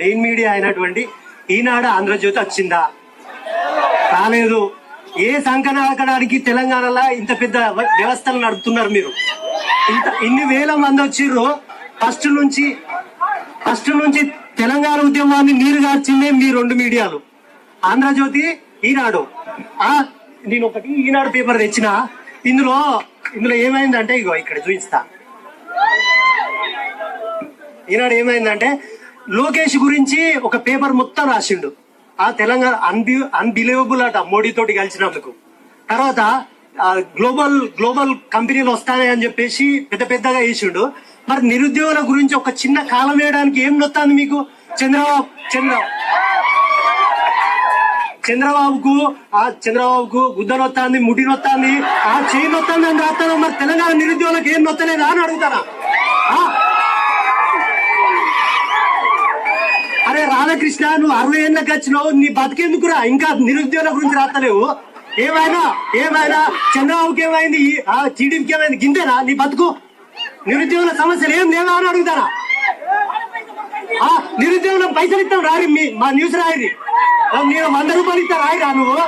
Main media అయినటువంటి ఈనాడు ఆంధ్రజ్యోతి వచ్చిందా? రాలేదు. ఏ సంకనాకడానికి తెలంగాణలో ఇంత పెద్ద వ్యవస్థలు నడుపుతున్నారు మీరు? ఇన్ని వేల మంది వచ్చిర్రు. ఫస్ట్ నుంచి తెలంగాణ ఉద్యమాన్ని నీరుగార్చిందే మీ రెండు మీడియాలు, ఆంధ్రజ్యోతి, ఈనాడు. నేను ఒకటి ఈనాడు పేపర్ తెచ్చిన, ఇందులో ఏమైందంటే ఇగో ఇక్కడ చూపిస్తా. ఈనాడు ఏమైందంటే లోకేష్ గురించి ఒక పేపర్ మొత్తం రాసిండు. ఆ తెలంగాణ అన్బిలీవబుల్ అట మోడీతోటి కలిసినందుకు. తర్వాత గ్లోబల్ కంపెనీలు వస్తాయని చెప్పేసి పెద్దగా వేసిండు. మరి నిరుద్యోగుల గురించి ఒక చిన్న కాలం వేయడానికి ఏం నొత్తాంది మీకు? చంద్రబాబుకు గుద్ద నొత్తాంది, ముడి నొత్తాంది, ఆ చేయి నొత్తాంది అని రాస్తాను. మరి తెలంగాణ నిరుద్యోగులకు ఏం నొత్తలేదా అని అడుగుతారా? అరే రాధాకృష్ణ, నువ్వు 60 ఏళ్ళకి వచ్చినావు, నీ బతికేందుకురా ఇంకా నిరుద్యోగుల గురించి రాస్తలేవు? ఏమైనా చంద్రబాబుకి ఏమైంది, టీడీపీకి ఏమైంది? గిందేనా నీ బతుకు? నిరుద్యోగుల సమస్యలు ఏం లేవా అని అడుగుతారా? నిరుద్యోగులకు పైసలు ఇస్తాం రారి, మా న్యూస్ రాయి. నేను 100 రూపాయలు ఇస్తా రాయిరా నువ్వు.